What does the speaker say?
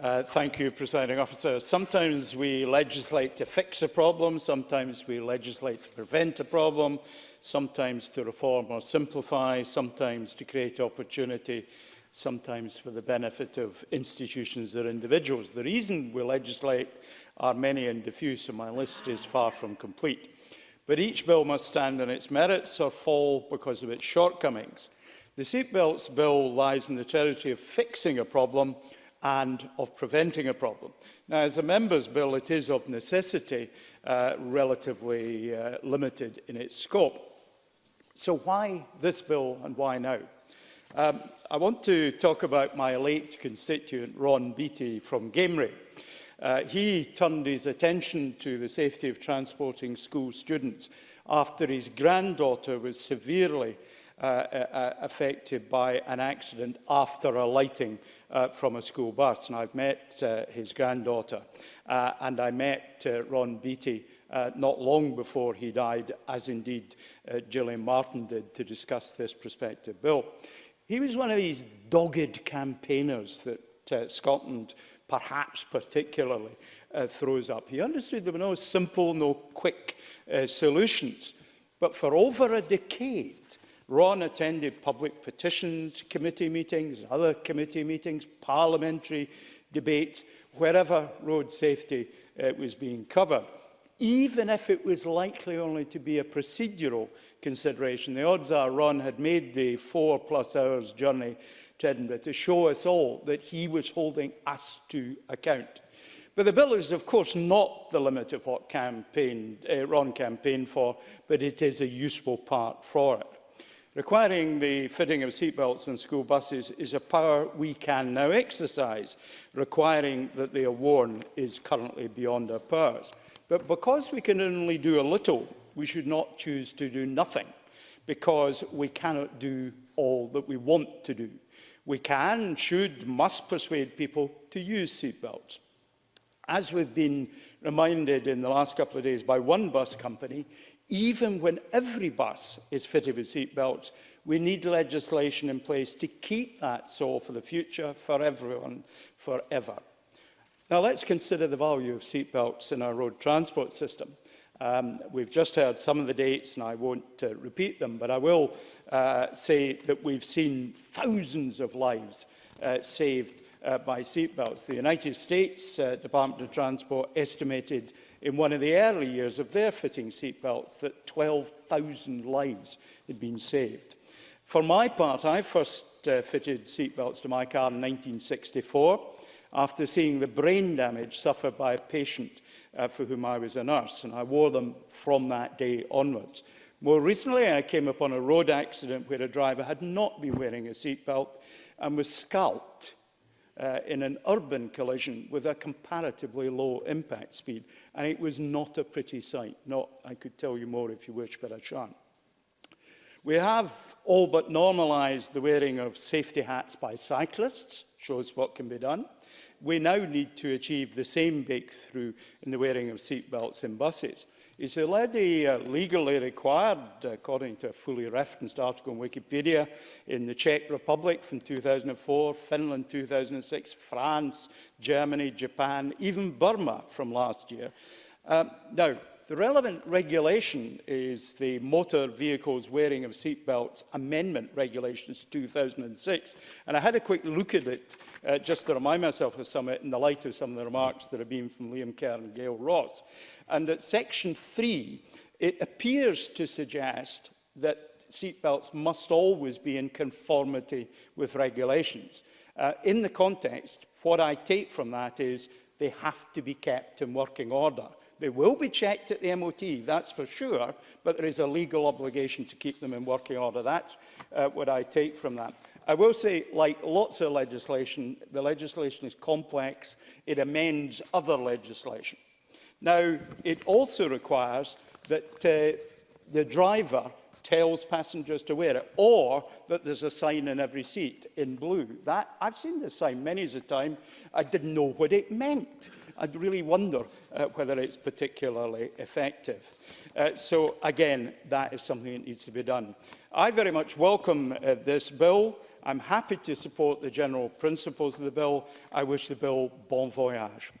Thank you, Presiding Officer. Sometimes we legislate to fix a problem, sometimes we legislate to prevent a problem, sometimes to reform or simplify, sometimes to create opportunity, sometimes for the benefit of institutions or individuals. The reason we legislate are many and diffuse, and my list is far from complete. But each bill must stand on its merits or fall because of its shortcomings. The Seatbelts Bill lies in the territory of fixing a problem and of preventing a problem. Now, as a member's bill, it is of necessity relatively limited in its scope. So why this bill and why now? I want to talk about my late constituent, Ron Beattie from Gamery. He turned his attention to the safety of transporting school students after his granddaughter was severely affected by an accident after alighting from a school bus. And I've met his granddaughter, and I met Ron Beattie not long before he died, as indeed Gillian Martin did, to discuss this prospective bill. He was one of these dogged campaigners that Scotland, perhaps particularly, throws up. He understood there were no simple, no quick solutions. But for over a decade, Ron attended public petitions, committee meetings, other committee meetings, parliamentary debates, wherever road safety was being covered. Even if it was likely only to be a procedural consideration, the odds are Ron had made the 4+ hours journey to Edinburgh to show us all that he was holding us to account. But the bill is, of course, not the limit of what Ron campaigned for, but it is a useful part for it. Requiring the fitting of seatbelts in school buses is a power we can now exercise. Requiring that they are worn is currently beyond our powers. But because we can only do a little, we should not choose to do nothing, because we cannot do all that we want to do. We can, should, must persuade people to use seatbelts. As we've been reminded in the last couple of days by one bus company, even when every bus is fitted with seatbelts, we need legislation in place to keep that so for the future, for everyone, forever. Now, let's consider the value of seatbelts in our road transport system. We've just heard some of the dates, and I won't repeat them, but I will say that we've seen thousands of lives saved by seatbelts. The United States Department of Transport estimated in one of the early years of their fitting seatbelts that 12,000 lives had been saved. For my part, I first fitted seatbelts to my car in 1964 after seeing the brain damage suffered by a patient for whom I was a nurse, and I wore them from that day onwards. More recently, I came upon a road accident where a driver had not been wearing a seatbelt and was scalped in an urban collision with a comparatively low impact speed, and it was not a pretty sight. I could tell you more if you wish, but I shan't. We have all but normalised the wearing of safety hats by cyclists, shows what can be done. We now need to achieve the same breakthrough in the wearing of seatbelts in buses. It's already legally required, according to a fully referenced article in Wikipedia, in the Czech Republic from 2004, Finland 2006, France, Germany, Japan, even Burma from last year. Now, the relevant regulation is the Motor Vehicles Wearing of Seatbelts Amendment Regulations 2006. And I had a quick look at it just to remind myself of some of it in the light of some of the remarks that have been from Liam Kerr and Gail Ross. And at section 3, it appears to suggest that seatbelts must always be in conformity with regulations. In the context, what I take from that is they have to be kept in working order. They will be checked at the MOT, that's for sure, but there is a legal obligation to keep them in working order. That's what I take from that. I will say, like lots of legislation, the legislation is complex. It amends other legislation. Now, it also requires that the driver tells passengers to wear it, or that there's a sign in every seat in blue. I've seen this sign many a time. I didn't know what it meant. I'd really wonder whether it's particularly effective. So, again, that is something that needs to be done. I very much welcome this bill. I'm happy to support the general principles of the bill. I wish the bill bon voyage.